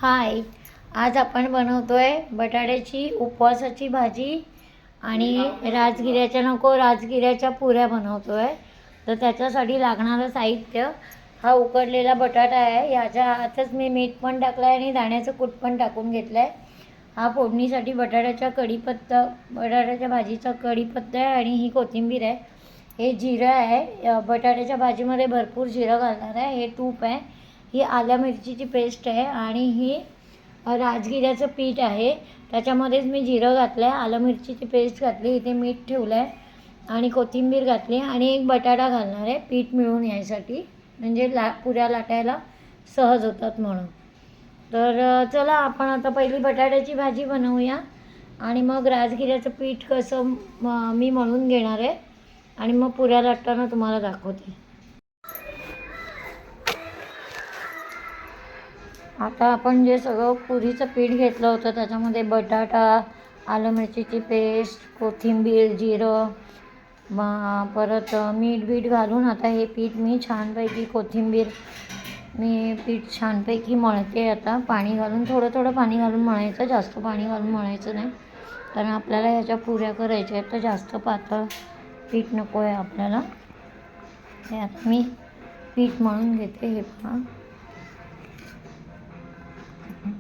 हाय, आज आपण बनवतोय बटाट्याची उपवासाची भाजी आणि राजगिऱ्याच्या पुऱ्या बनवतोय। तर त्याच्यासाठी लागणारं साहित्य हा उकडलेला बटाटा आहे। याच्या आतच मी मीठ पण टाकलं आहे आणि दाण्याचं कूट पण टाकून घेतलं आहे। हा फोडणीसाठी बटाट्याच्या भाजीचा कढीपत्ता आहे आणि ही कोथिंबीर आहे। हे जिरं आहे, बटाट्याच्या भाजीमध्ये भरपूर जिरं घालणार आहे। हे तूप आहे, ही आल्या मिरचीची पेस्ट आहे आणि ही राजगिऱ्याचं पीठ आहे। त्याच्यामध्येच मी जिरं घातलं आहे, आलं मिरचीची पेस्ट घातली, इथे मीठ ठेवलं आहे आणि कोथिंबीर घातली आणि एक बटाटा घालणार आहे पीठ मिळून यायसाठी, म्हणजे पुऱ्या लाटायला सहज होतात म्हणून। तर चला आपण आता पहिली बटाट्याची भाजी बनवूया आणि मग राजगिऱ्याचं पीठ कसं मी मळून घेणार आहे आणि मग पुऱ्या लाटताना तुम्हाला दाखवते। आता आपण जे सगळं पुरीचं पीठ घेतलं होतं त्याच्यामध्ये बटाटा, आलं मिरचीची पेस्ट, कोथिंबीर, जिरं, परत मीठ घालून आता हे पीठ मी छानपैकी पीठ छानपैकी मळते। आता पाणी घालून थोडं पाणी घालून मळायचं, जास्त पाणी घालून मळायचं नाही, कारण आपल्याला ह्याच्या पुऱ्या करायच्या आहेत तर जास्त पातळ पीठ नको आहे आपल्याला। हे आता मी पीठ मळून घेते। हे पहा,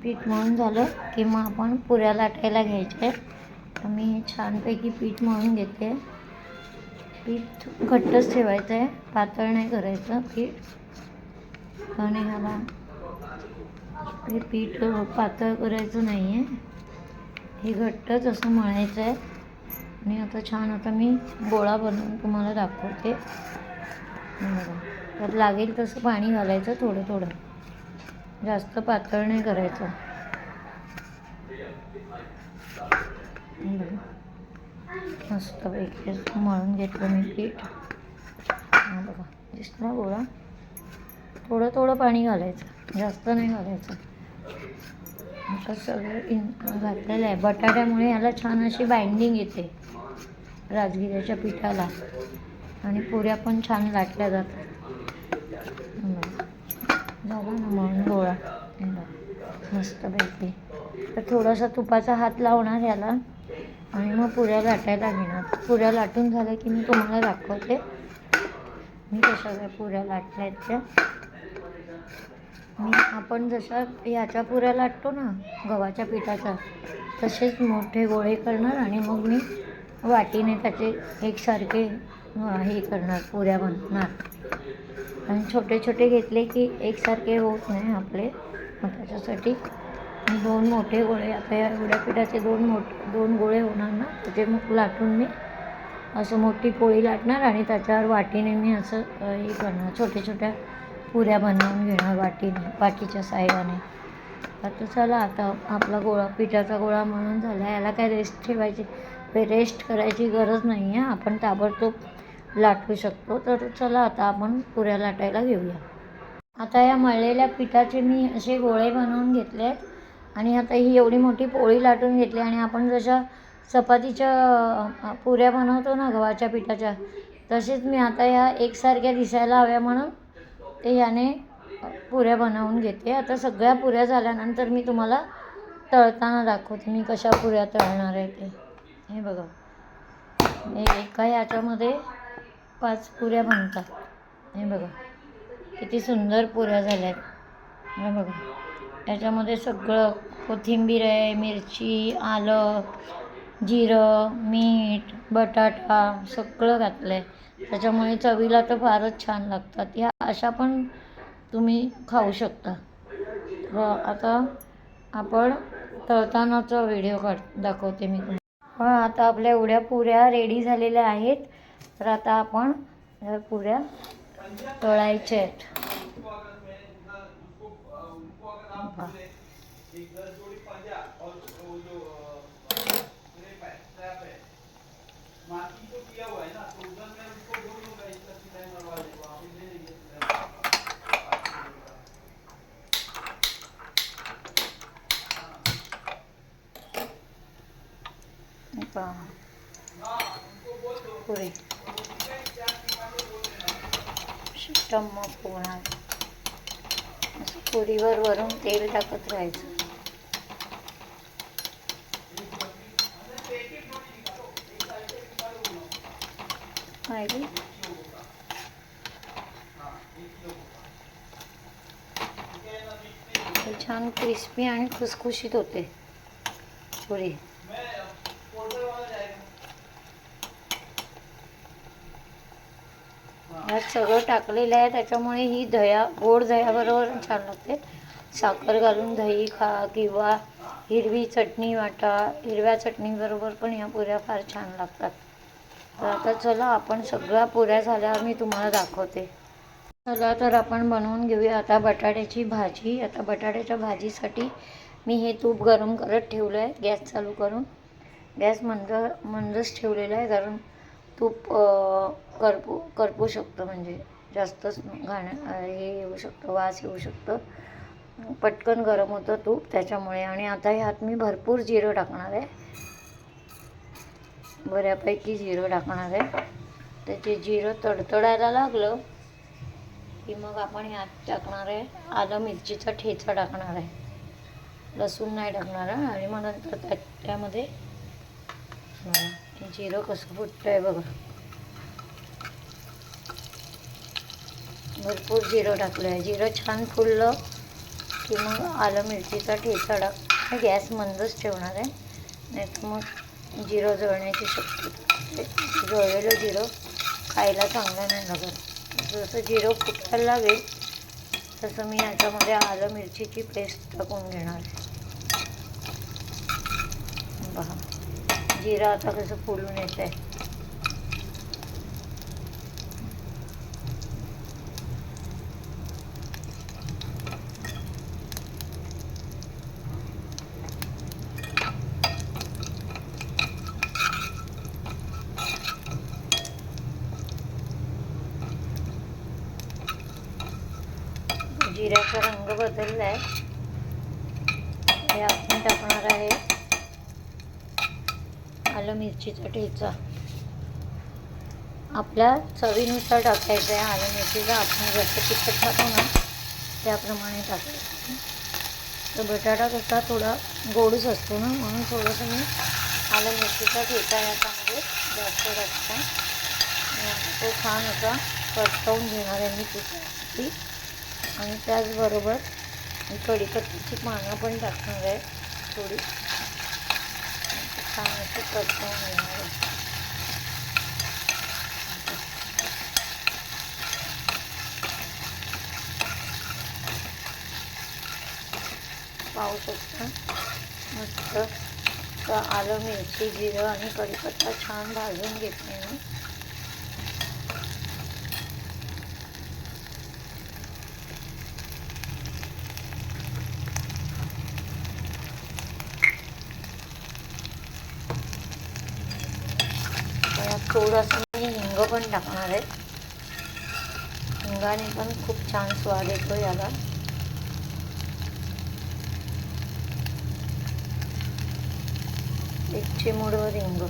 पीठ मळून झालं की मग आपण पुऱ्या लाटायला घ्यायचे। तर मी हे छानपैकी पीठ मळून घेते। पीठ घट्टच ठेवायचं आहे, पातळ नाही करायचं पीठ, आणि ह्याला हे पीठ पातळ करायचं नाही आहे, हे घट्टच असं मळायचं आहे। आणि आता छान मी गोळा बनवून तुम्हाला दाखवते। तर लागेल तसं पाणी घालायचं, थोडं जास्त पातळ नाही करायचं। मस्तपैकी मळून घेतलं मी पीठ। बघा, दिसला गोळा? थोडं पाणी घालायचं, जास्त नाही घालायचं। आता सगळं घातलेलं आहे, बटाट्यामुळे याला छान अशी बाइंडिंग येते राजगिऱ्याच्या पिठाला आणि पुऱ्या पण छान लाटल्या जातात। झाला ना मळून गोळा मस्तपैकी। तर थोडासा तुपाचा हात लावणार याला आणि मग पुऱ्या लाटायला घेणार। पुऱ्या लाटून झाल्या की मी तुम्हाला दाखवते मी कशा काय पुऱ्या लाटल्या आहेत त्या। आपण जशा ह्याच्या पुऱ्या लाटतो ना गव्हाच्या पिठाच्या, तसेच मोठे गोळे करणार आणि मग मी वाटीने त्याचे एकसारखे हे करणार, पुऱ्या बनवणार। आणि छोटे घेतले की एकसारखे होत नाही आपले, मग त्याच्यासाठी मी 2 मोठे गोळे, आता या एवढ्या पिठाचे 2 गोळे होणार ना, त्याचे मग लाटून मी असं मोठी पोळी लाटणार आणि त्याच्यावर वाटीने मी असं हे करणार, छोट्या पुऱ्या बनवून घेणार वाटीच्या साह्याने। आता चला, आता आपला पिठाचा गोळा मळून झाला। याला काय रेस्ट करायची गरज नाही आहे, आपण ताबडतोब लाटू शकतो। तर चला आता आपण पुऱ्या लाटायला घेऊया। आता या मळलेल्या पिठाचे मी असे गोळे बनवून घेतले आहेत आणि आता ही एवढी मोठी पोळी लाटून घेतली आणि आपण जशा चपातीच्या पुऱ्या बनवतो ना गव्हाच्या पिठाच्या, तसेच मी आता या एकसारख्या दिसायला हव्या म्हणून ते याने पुऱ्या बनवून घेते। आता सगळ्या पुऱ्या झाल्यानंतर मी तुम्हाला तळताना दाखवते मी कशा पुऱ्या तळणार आहे ते। हे बघा, एका याच्यामध्ये 5 पुऱ्या बनतात। हे बघा किती सुंदर पुऱ्या झाल्या आहेत। हे बघा, याच्यामध्ये सगळं कोथिंबीर आहे, मिरची, आलं, जिरं, मीठ, बटाटा सगळं घातलं आहे, त्याच्यामुळे चवीला तर फारच छान लागतात। ह्या अशा पण तुम्ही खाऊ शकता। आता आपण तळतानाचा व्हिडिओ दाखवते मी तुम्हाला। आता आपल्या एवढ्या पुऱ्या रेडी झालेल्या आहेत। तर आता आपण ह्या पुऱ्या तळायच्या आहेत। पुरी टम्मक होणार, पुरीवर वरून तेल टाकत राहायचं. पाहिजे छान क्रिस्पी आणि खुसखुशीत होते पुरी. यात सगळं टाकलेलं आहे त्याच्यामुळे ही गोड दह्याबरोबर छान लागते. साखर घालून दही खा किंवा हिरवी चटणी वाटा, हिरव्या चटणीबरोबर पण ह्या पुऱ्या फार छान लागतात. तर आता चला आपण सगळ्या पुऱ्या झाल्यावर मी तुम्हाला दाखवते. चला तर आपण बनवून घेऊया आता बटाट्याची भाजी. आता बटाट्याच्या भाजीसाठी मी हे तूप गरम करत ठेवलं आहे. गॅस चालू करून गॅस मंदच ठेवलेला आहे, कारण तूप करपू शकतं, म्हणजे जास्तच हे येऊ शकतं, वास येऊ शकतं. पटकन गरम होतं तूप त्याच्यामुळे. आणि आता ह्यात मी भरपूर जिरं टाकणार आहे, बऱ्यापैकी जिरं टाकणार आहे. त्याचे जिरं तडतडायला लागलं की मग आपण ह्यात टाकणार आहे आलं मिरचीचा ठेचा टाकणार आहे. लसूण नाही टाकणार आहे. आणि मग नंतर त्यामध्ये जिरं कसं फुटतं आहे बघा. भरपूर जिरं टाकलं आहे. जिरं छान फुललं की मग आलं मिरचीचा ठेचा टाक. गॅस मंदच ठेवणार आहे, नाही तर मग जिरं जळण्याची शक्यता. जळलेलं जिरं खायला चांगलं नाही लागत. जसं जिरं फुटायला लागेल तसं मी याच्यामध्ये आलं मिरचीची पेस्ट टाकून घेणार आहे. पहा जिरं आता कसं फुलून येत आहे. जिऱ्याचा रंग बदलला आहे. हे आपण टाकणार आहे आलं मिरचीचा ठेचा. आपल्या चवीनुसार टाकायचं आहे आलं मिरचीचा. आपण जसं तिखट टाकू ना त्याप्रमाणे टाकायचं. तर बटाटा कसा थोडा गोडच असतो ना, म्हणून थोडंसं मी आलं मिरचीचा ठेचा याच्यामध्ये जास्त टाकतो. तो छान असा परतवून घेणार आहे मी तिखटासाठी. आणि त्याचबरोबर कढीपत्त्याची पानं पण टाकणार आहे थोडी. छान अशी परतवून घेणार आहे. पाहू शकता मस्त आलं मिरची जिरं आणि कढीपत्ता छान भाजून घेतले मी. थोडंसं मी हिंग पण टाकणार आहे. हिंगाने पण खूप छान स्वाद येतो याला. एक चिमूटभर हिंग,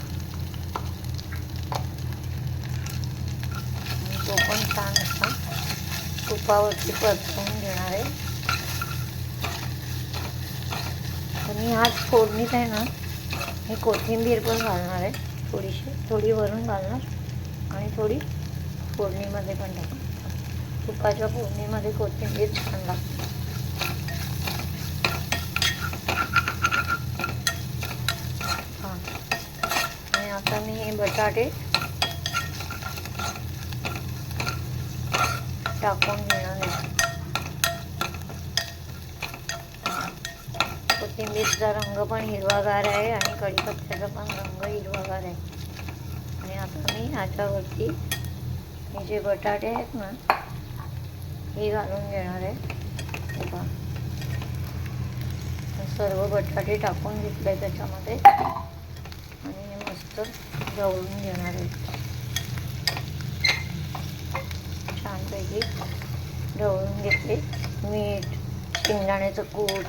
तो पण छान असा तुपावरती परतवून घेणार आहे. आणि आज फोडणीत आहे ना मी कोथिंबीर पण घालणार आहे. थोडी वरून घालणार आणि थोडी फोडणीमध्ये पण टाकणार. तुपाच्या फोडणीमध्ये कोथिंबीर छान लागते. हां, आणि आता मी हे बटाटे टाकून घेणार आहे. कोथिंबीरचा रंग पण हिरवागार आहे आणि कढीपत्त्याचा पण रंग हिरवागार आहे. आणि आता मी ह्याच्यावरती हे जे बटाटे आहेत ना हे घालून घेणार आहे. सर्व बटाटे टाकून घेतले त्याच्यामध्ये आणि हे मस्त ढवळून घेणार आहे. छानपैकी ढवळून घेतले. मीठ, शेंगदाण्याचं कूट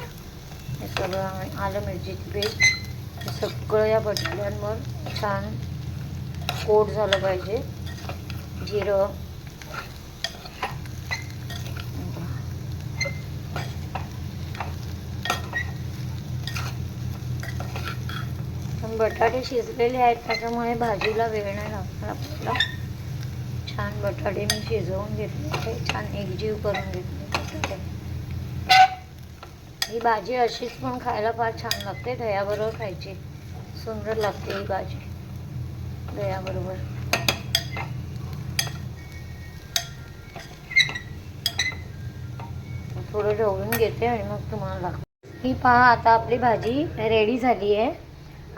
हे सगळं आणि आलं मिरचीची पेस्ट हे सगळं या बटाट्यांवर छान कोट झालं पाहिजे. जिरं पण बटाटे शिजलेले आहेत त्याच्यामुळे भाजीला वेळ नाही लागणार आपल्याला. छान बटाटे मी शिजवून घेतले, छान एकजीव करून घेतले बटाटे. ही भाजी अशीच पण खायला फार छान लागते, दह्याबरोबर खायची सुंदर लागते ही भाजी दह्याबरोबर. थोडं ढवळून घेते आणि मग तुम्हाला दाखवते. ही पहा, आता आपली भाजी रेडी झाली आहे.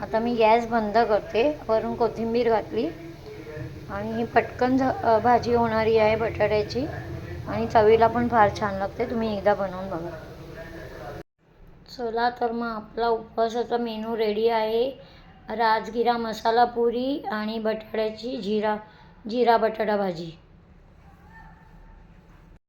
आता मी गॅस बंद करते, वरून कोथिंबीर घातली आणि ही पटकन भाजी होणारी आहे बटाट्याची आणि चवीला पण फार छान लागते. तुम्ही एकदा बनवून बघा. चला तर मग आपला उपवासाचा मेनू रेडी आहे. राजगिरा मसाला पुरी आणि बटाट्याची जिरा बटाटा भाजी.